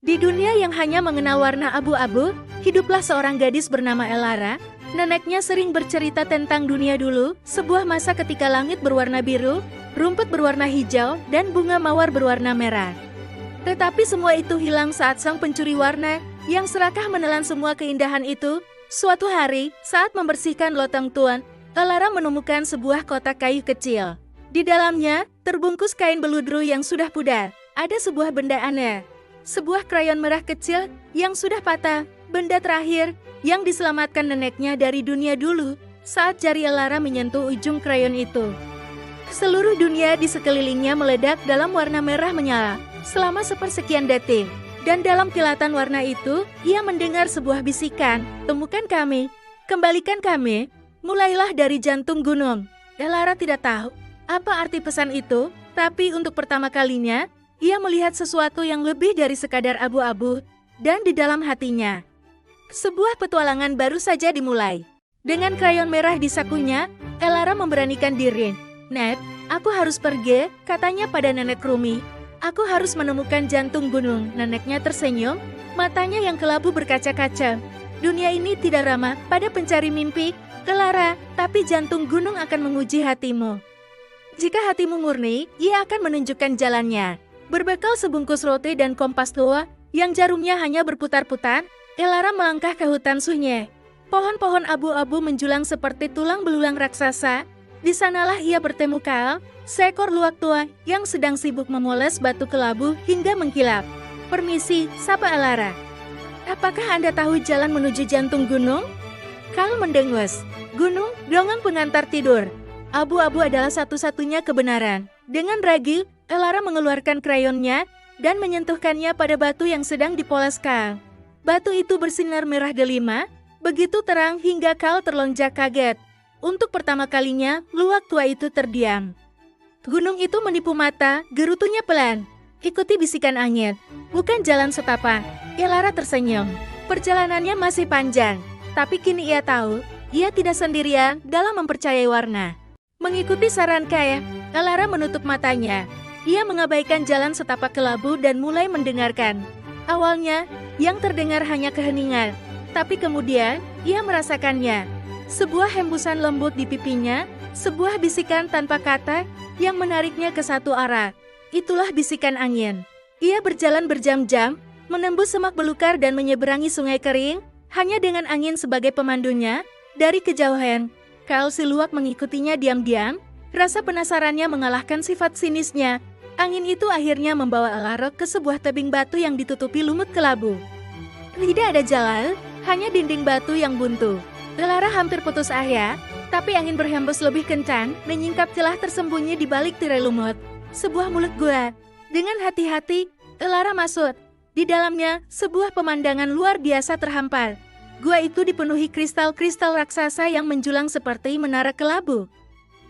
Di dunia yang hanya mengenal warna abu-abu, hiduplah seorang gadis bernama Elara. Neneknya sering bercerita tentang dunia dulu, sebuah masa ketika langit berwarna biru, rumput berwarna hijau, dan bunga mawar berwarna merah. Tetapi semua itu hilang saat sang pencuri warna, yang serakah menelan semua keindahan itu. Suatu hari, saat membersihkan loteng tuan, Elara menemukan sebuah kotak kayu kecil. Di dalamnya, terbungkus kain beludru yang sudah pudar. Ada sebuah benda aneh. Sebuah krayon merah kecil yang sudah patah. Benda terakhir yang diselamatkan neneknya dari dunia dulu saat jari Elara menyentuh ujung krayon itu. Seluruh dunia di sekelilingnya meledak dalam warna merah menyala selama sepersekian detik. Dan dalam kilatan warna itu, ia mendengar sebuah bisikan, "Temukan kami, kembalikan kami, mulailah dari jantung gunung." Elara tidak tahu apa arti pesan itu, tapi untuk pertama kalinya, ia melihat sesuatu yang lebih dari sekadar abu-abu, dan di dalam hatinya, sebuah petualangan baru saja dimulai. Dengan krayon merah di sakunya, Elara memberanikan diri. "Nek, aku harus pergi," katanya pada nenek Rumi. "Aku harus menemukan jantung gunung." Neneknya tersenyum, matanya yang kelabu berkaca-kaca. "Dunia ini tidak ramah pada pencari mimpi, Elara, tapi jantung gunung akan menguji hatimu. Jika hatimu murni, ia akan menunjukkan jalannya." Berbekal sebungkus roti dan kompas tua yang jarumnya hanya berputar-putar, Elara melangkah ke hutan sunyi. Pohon-pohon abu-abu menjulang seperti tulang belulang raksasa. Di sanalah ia bertemu Kal, seekor luwak tua yang sedang sibuk memoles batu kelabu hingga mengkilap. "Permisi," sapa Elara. "Apakah Anda tahu jalan menuju jantung gunung?" Kal mendengus. "Gunung, dongeng pengantar tidur. Abu-abu adalah satu-satunya kebenaran." Dengan ragu, Elara mengeluarkan krayonnya dan menyentuhkannya pada batu yang sedang dipoles Kal. Batu itu bersinar merah delima, begitu terang hingga Kal terlonjak kaget. Untuk pertama kalinya, luwak tua itu terdiam. "Gunung itu menipu mata," gerutunya pelan. "Ikuti bisikan angin, bukan jalan setapak." Elara tersenyum. Perjalanannya masih panjang, tapi kini ia tahu, ia tidak sendirian dalam mempercayai warna. Mengikuti saran Kal, Elara menutup matanya. Ia mengabaikan jalan setapak kelabu dan mulai mendengarkan. Awalnya, yang terdengar hanya keheningan, tapi kemudian ia merasakannya. Sebuah hembusan lembut di pipinya, sebuah bisikan tanpa kata yang menariknya ke satu arah. Itulah bisikan angin. Ia berjalan berjam-jam, menembus semak belukar dan menyeberangi sungai kering, hanya dengan angin sebagai pemandunya. Dari kejauhan, Kal si luwak mengikutinya diam-diam. Rasa penasarannya mengalahkan sifat sinisnya. Angin itu akhirnya membawa Elara ke sebuah tebing batu yang ditutupi lumut kelabu. Tidak ada jalan, hanya dinding batu yang buntu. Elara hampir putus asa, tapi angin berhembus lebih kencang, menyingkap celah tersembunyi di balik tirai lumut. Sebuah mulut gua. Dengan hati-hati, Elara masuk. Di dalamnya, sebuah pemandangan luar biasa terhampar. Gua itu dipenuhi kristal-kristal raksasa yang menjulang seperti menara kelabu.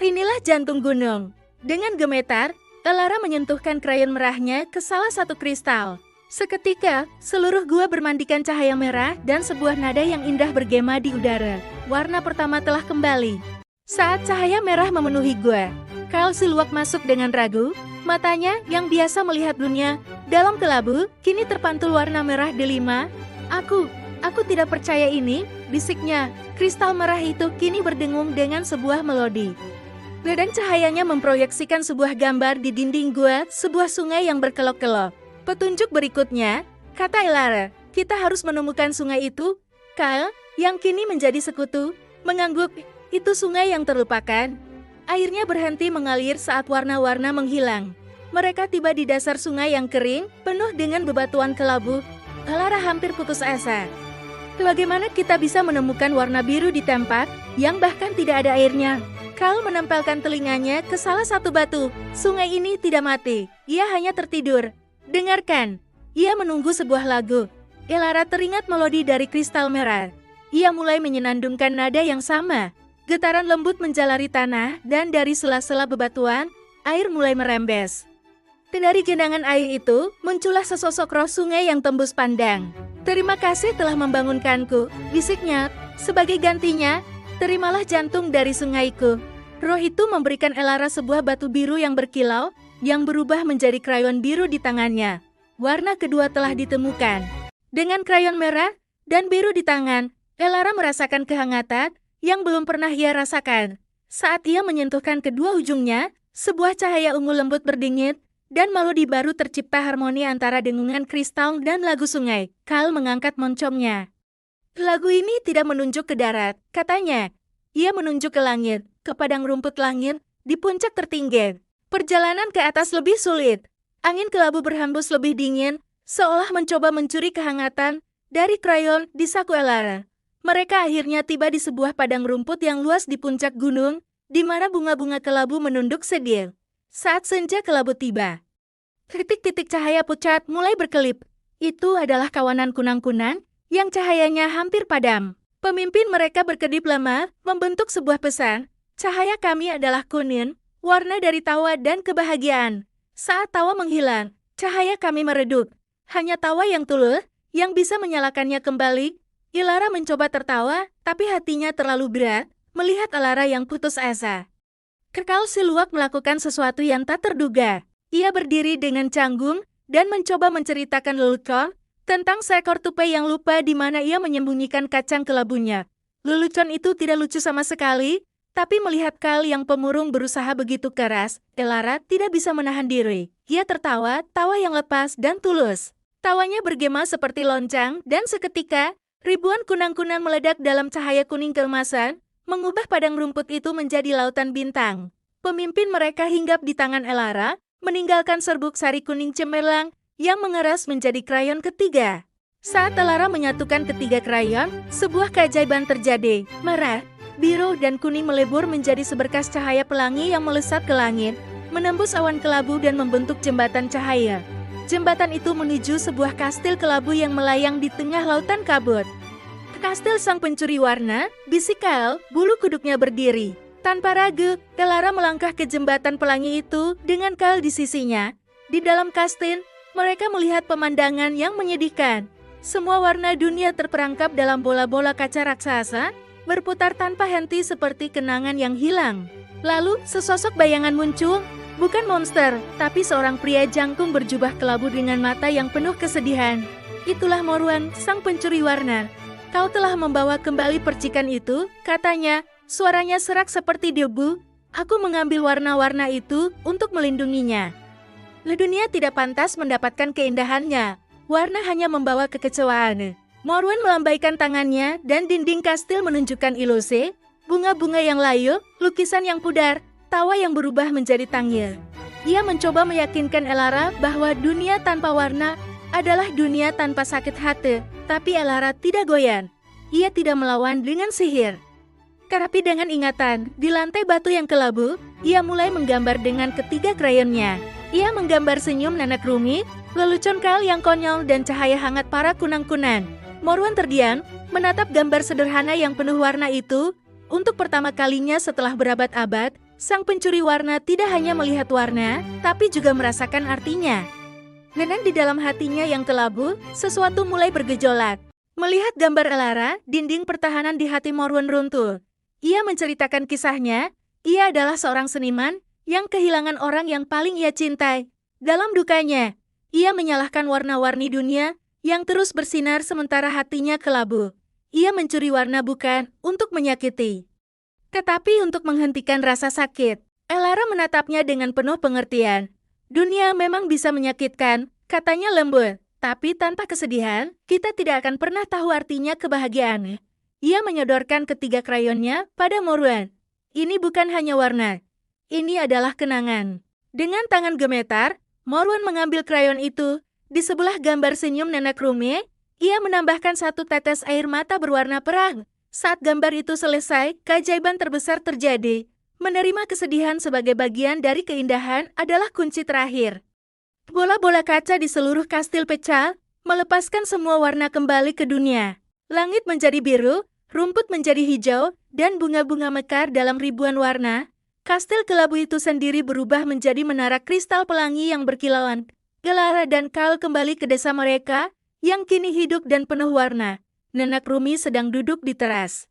Inilah jantung gunung. Dengan gemetar, Elara menyentuhkan krayon merahnya ke salah satu kristal. Seketika, seluruh gua bermandikan cahaya merah dan sebuah nada yang indah bergema di udara. Warna pertama telah kembali. Saat cahaya merah memenuhi gua, Kal si luwak masuk dengan ragu. Matanya yang biasa melihat dunia dalam kelabu, kini terpantul warna merah delima. Aku tidak percaya ini," bisiknya. Kristal merah itu kini berdengung dengan sebuah melodi. Dan cahayanya memproyeksikan sebuah gambar di dinding gua, sebuah sungai yang berkelok-kelok. "Petunjuk berikutnya," kata Elara, "kita harus menemukan sungai itu." Kal, yang kini menjadi sekutu, mengangguk. Itu sungai yang terlupakan. Airnya berhenti mengalir saat warna-warna menghilang. Mereka tiba di dasar sungai yang kering, penuh dengan bebatuan kelabu. Elara hampir putus asa. Bagaimana kita bisa menemukan warna biru di tempat yang bahkan tidak ada airnya? Kal menempelkan telinganya ke salah satu batu. Sungai ini tidak mati, ia hanya tertidur. Dengarkan, ia menunggu sebuah lagu. Elara teringat melodi dari kristal merah. Ia mulai menyenandungkan nada yang sama. Getaran lembut menjalari tanah dan dari sela-sela bebatuan, air mulai merembes. Dari genangan air itu, muncullah sesosok roh sungai yang tembus pandang. "Terima kasih telah membangunkanku," bisiknya. "Sebagai gantinya, terimalah jantung dari sungaiku." Roh itu memberikan Elara sebuah batu biru yang berkilau, yang berubah menjadi krayon biru di tangannya. Warna kedua telah ditemukan. Dengan krayon merah dan biru di tangan, Elara merasakan kehangatan yang belum pernah ia rasakan. Saat ia menyentuhkan kedua ujungnya, sebuah cahaya ungu lembut berdingin, dan melodi baru tercipta harmoni antara dengungan kristal dan lagu sungai. Kal mengangkat moncongnya. Lagu ini tidak menunjuk ke darat, katanya. Ia menunjuk ke langit, ke padang rumput langit, di puncak tertinggi. Perjalanan ke atas lebih sulit. Angin kelabu berhembus lebih dingin, seolah mencoba mencuri kehangatan dari krayon di saku Elara. Mereka akhirnya tiba di sebuah padang rumput yang luas di puncak gunung, di mana bunga-bunga kelabu menunduk sedih. Saat senja kelabu tiba, titik-titik cahaya pucat mulai berkelip. Itu adalah kawanan kunang-kunang yang cahayanya hampir padam. Pemimpin mereka berkedip lama, membentuk sebuah pesan. Cahaya kami adalah kuning, warna dari tawa dan kebahagiaan. Saat tawa menghilang, cahaya kami meredup. Hanya tawa yang tulus, yang bisa menyalakannya kembali. Elara mencoba tertawa, tapi hatinya terlalu berat, melihat Elara yang putus asa. Kekal Siluak melakukan sesuatu yang tak terduga. Ia berdiri dengan canggung, dan mencoba menceritakan lelucon tentang seekor tupai yang lupa di mana ia menyembunyikan kacang kelabunya. Lelucon itu tidak lucu sama sekali, tapi melihat Kal yang pemurung berusaha begitu keras, Elara tidak bisa menahan diri. Ia tertawa, tawa yang lepas dan tulus. Tawanya bergema seperti loncang, dan seketika, ribuan kunang-kunang meledak dalam cahaya kuning keemasan, mengubah padang rumput itu menjadi lautan bintang. Pemimpin mereka hinggap di tangan Elara, meninggalkan serbuk sari kuning cemerlang yang mengeras menjadi krayon ketiga. Saat Elara menyatukan ketiga krayon, sebuah keajaiban terjadi. Merah, biru, dan kuning melebur menjadi seberkas cahaya pelangi yang melesat ke langit, menembus awan kelabu dan membentuk jembatan cahaya. Jembatan itu menuju sebuah kastil kelabu yang melayang di tengah lautan kabut. Kastil sang pencuri warna, bisik Kal, bulu kuduknya berdiri. Tanpa ragu, Elara melangkah ke jembatan pelangi itu dengan Kal di sisinya. Di dalam kastil, mereka melihat pemandangan yang menyedihkan. Semua warna dunia terperangkap dalam bola-bola kaca raksasa, berputar tanpa henti seperti kenangan yang hilang. Lalu, sesosok bayangan muncul, bukan monster, tapi seorang pria jangkung berjubah kelabu dengan mata yang penuh kesedihan. Itulah Morwen, sang pencuri warna. Kau telah membawa kembali percikan itu, katanya, suaranya serak seperti debu. Aku mengambil warna-warna itu untuk melindunginya. Dunia tidak pantas mendapatkan keindahannya. Warna hanya membawa kekecewaan. Morwen melambaikan tangannya dan dinding kastil menunjukkan ilusi, bunga-bunga yang layu, lukisan yang pudar, tawa yang berubah menjadi tangil. Ia mencoba meyakinkan Elara bahwa dunia tanpa warna adalah dunia tanpa sakit hati, tapi Elara tidak goyah. Ia tidak melawan dengan sihir. Tetapi dengan ingatan, di lantai batu yang kelabu, ia mulai menggambar dengan ketiga krayonnya. Ia menggambar senyum nenek rumit, lelucon Kal yang konyol dan cahaya hangat para kunang-kunang. Morwen terdiam, menatap gambar sederhana yang penuh warna itu. Untuk pertama kalinya setelah berabad-abad, sang pencuri warna tidak hanya melihat warna, tapi juga merasakan artinya. Nenang di dalam hatinya yang kelabu, sesuatu mulai bergejolak. Melihat gambar Elara, dinding pertahanan di hati Morwen runtuh. Ia menceritakan kisahnya, ia adalah seorang seniman yang kehilangan orang yang paling ia cintai. Dalam dukanya, ia menyalahkan warna-warni dunia yang terus bersinar sementara hatinya kelabu. Ia mencuri warna bukan untuk menyakiti, tetapi untuk menghentikan rasa sakit. Elara menatapnya dengan penuh pengertian. Dunia memang bisa menyakitkan, katanya lembut, tapi tanpa kesedihan, kita tidak akan pernah tahu artinya kebahagiaan. Ia menyodorkan ketiga krayonnya pada Morwen. Ini bukan hanya warna, ini adalah kenangan. Dengan tangan gemetar, Morwen mengambil krayon itu. Di sebelah gambar senyum nenek Rumi, ia menambahkan satu tetes air mata berwarna perang. Saat gambar itu selesai, keajaiban terbesar terjadi. Menerima kesedihan sebagai bagian dari keindahan adalah kunci terakhir. Bola-bola kaca di seluruh kastil pecah, melepaskan semua warna kembali ke dunia. Langit menjadi biru, rumput menjadi hijau, dan bunga-bunga mekar dalam ribuan warna. Kastil kelabu itu sendiri berubah menjadi menara kristal pelangi yang berkilauan. Elara dan Kal kembali ke desa mereka, yang kini hidup dan penuh warna. Nenek Rumi sedang duduk di teras,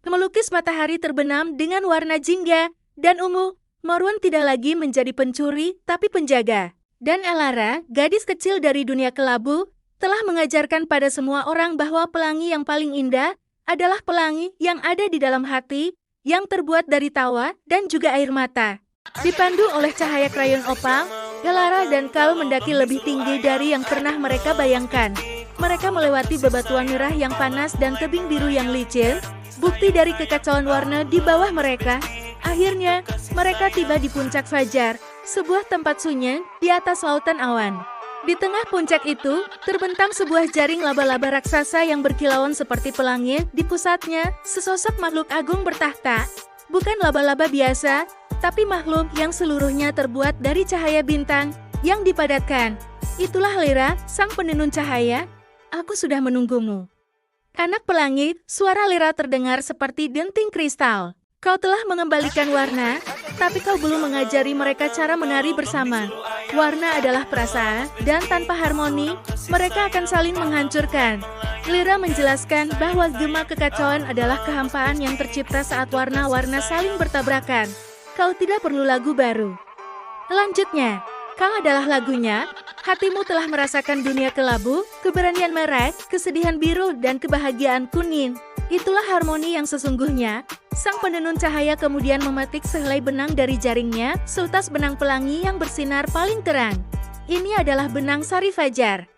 melukis matahari terbenam dengan warna jingga dan ungu. Morwen tidak lagi menjadi pencuri, tapi penjaga. Dan Elara, gadis kecil dari dunia kelabu, telah mengajarkan pada semua orang bahwa pelangi yang paling indah adalah pelangi yang ada di dalam hati, yang terbuat dari tawa dan juga air mata. Dipandu oleh cahaya krayon opal, Elara dan Cal mendaki lebih tinggi dari yang pernah mereka bayangkan. Mereka melewati bebatuan merah yang panas dan tebing biru yang licin, bukti dari kekacauan warna di bawah mereka. Akhirnya, mereka tiba di puncak Fajar, sebuah tempat sunyi di atas lautan awan. Di tengah puncak itu, terbentang sebuah jaring laba-laba raksasa yang berkilauan seperti pelangi. Di pusatnya, sesosok makhluk agung bertahta. Bukan laba-laba biasa, tapi makhluk yang seluruhnya terbuat dari cahaya bintang yang dipadatkan. Itulah Lyra, sang penenun cahaya. Aku sudah menunggumu. Anak pelangi, suara Lyra terdengar seperti denting kristal. Kau telah mengembalikan warna, tapi kau belum mengajari mereka cara menari bersama. Warna adalah perasaan, dan tanpa harmoni, mereka akan saling menghancurkan. Lyra menjelaskan bahwa gema kekacauan adalah kehampaan yang tercipta saat warna-warna saling bertabrakan. Kau tidak perlu lagu baru. Lanjutnya, kau adalah lagunya. Hatimu telah merasakan dunia kelabu, keberanian merah, kesedihan biru, dan kebahagiaan kuning. Itulah harmoni yang sesungguhnya. Sang penenun cahaya kemudian memetik sehelai benang dari jaringnya, seutas benang pelangi yang bersinar paling terang. Ini adalah benang sari fajar.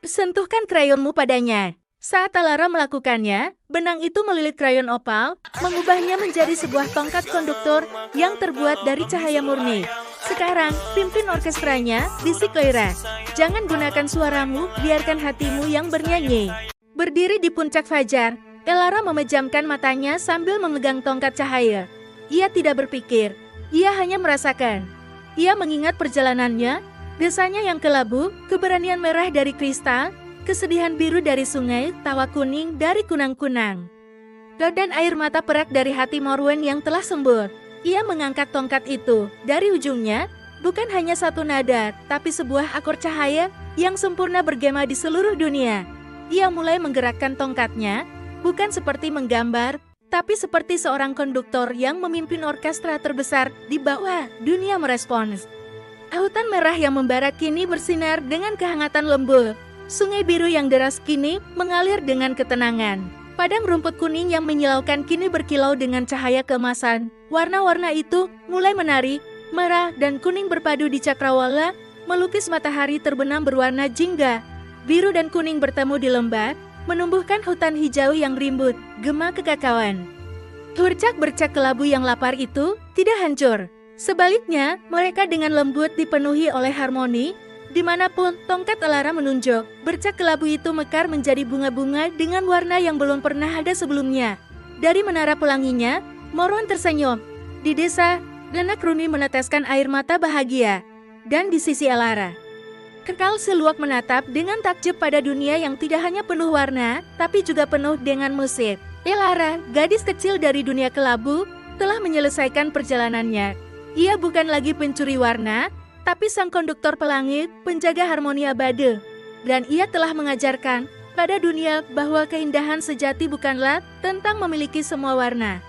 Sentuhkan krayonmu padanya. Saat Elara melakukannya, benang itu melilit krayon opal, mengubahnya menjadi sebuah tongkat konduktor yang terbuat dari cahaya murni. Sekarang, pimpin orkestranya, bisik Lyra. Jangan gunakan suaramu, biarkan hatimu yang bernyanyi. Berdiri di puncak Fajar, Elara memejamkan matanya sambil memegang tongkat cahaya. Ia tidak berpikir, ia hanya merasakan. Ia mengingat perjalanannya, desanya yang kelabu, keberanian merah dari kristal, kesedihan biru dari sungai, tawa kuning dari kunang-kunang. Dan air mata perak dari hati Morwen yang telah sembuh. Ia mengangkat tongkat itu, dari ujungnya, bukan hanya satu nada, tapi sebuah akor cahaya yang sempurna bergema di seluruh dunia. Ia mulai menggerakkan tongkatnya, bukan seperti menggambar, tapi seperti seorang konduktor yang memimpin orkestra terbesar di bawah. Dunia merespons. Autan merah yang membara kini bersinar dengan kehangatan lembut. Sungai biru yang deras kini mengalir dengan ketenangan. Padang rumput kuning yang menyilaukan kini berkilau dengan cahaya keemasan. Warna-warna itu mulai menari, merah dan kuning berpadu di cakrawala, melukis matahari terbenam berwarna jingga. Biru dan kuning bertemu di lembah, menumbuhkan hutan hijau yang rimbun, gema kekacauan. Bercak-bercak kelabu yang lapar itu tidak hancur. Sebaliknya, mereka dengan lembut dipenuhi oleh harmoni. Dimanapun tongkat Elara menunjuk, bercak kelabu itu mekar menjadi bunga-bunga dengan warna yang belum pernah ada sebelumnya. Dari menara pelanginya, Morwen tersenyum. Di desa, Denak Runi meneteskan air mata bahagia. Dan di sisi Elara, Kekal Seluak menatap dengan takjub pada dunia yang tidak hanya penuh warna, tapi juga penuh dengan musik. Elara, gadis kecil dari dunia kelabu, telah menyelesaikan perjalanannya. Ia bukan lagi pencuri warna, tapi sang konduktor pelangi, penjaga harmoni abadi. Dan ia telah mengajarkan pada dunia bahwa keindahan sejati bukanlah tentang memiliki semua warna,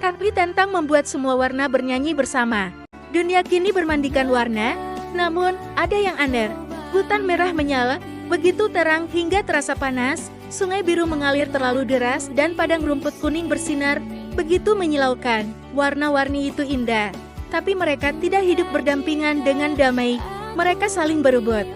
tapi tentang membuat semua warna bernyanyi bersama. Dunia kini bermandikan warna, namun ada yang aneh. Hutan merah menyala, begitu terang hingga terasa panas, sungai biru mengalir terlalu deras dan padang rumput kuning bersinar, begitu menyilaukan. Warna-warni itu indah, tapi mereka tidak hidup berdampingan dengan damai. Mereka saling berebut,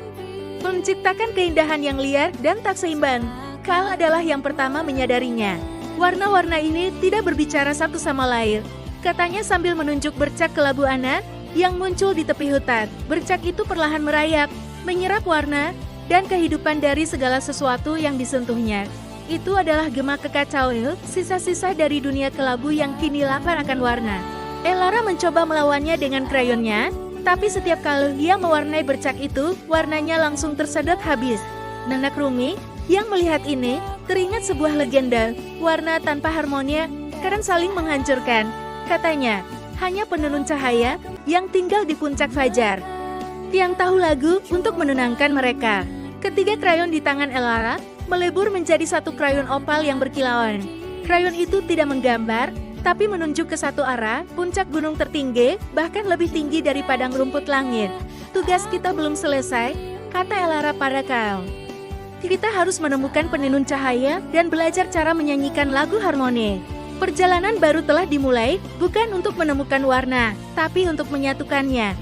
menciptakan keindahan yang liar dan tak seimbang. Cal adalah yang pertama menyadarinya. Warna-warna ini tidak berbicara satu sama lain, katanya sambil menunjuk bercak kelabu anak yang muncul di tepi hutan. Bercak itu perlahan merayap, menyerap warna dan kehidupan dari segala sesuatu yang disentuhnya. Itu adalah gema kekacauan, sisa-sisa dari dunia kelabu yang kini lapar akan warna. Elara mencoba melawannya dengan krayonnya, tapi setiap kali ia mewarnai bercak itu, warnanya langsung tersedot habis. Denak Runi yang melihat ini, teringat sebuah legenda, warna tanpa harmonia, kadang saling menghancurkan. Katanya, hanya penenun cahaya yang tinggal di puncak Fajar, yang tahu lagu untuk menenangkan mereka. Ketiga krayon di tangan Elara melebur menjadi satu krayon opal yang berkilauan. Krayon itu tidak menggambar, tapi menunjuk ke satu arah, puncak gunung tertinggi, bahkan lebih tinggi dari padang rumput langit. Tugas kita belum selesai, kata Elara pada Kyle. Kita harus menemukan peninun cahaya dan belajar cara menyanyikan lagu harmoni. Perjalanan baru telah dimulai, bukan untuk menemukan warna, tapi untuk menyatukannya.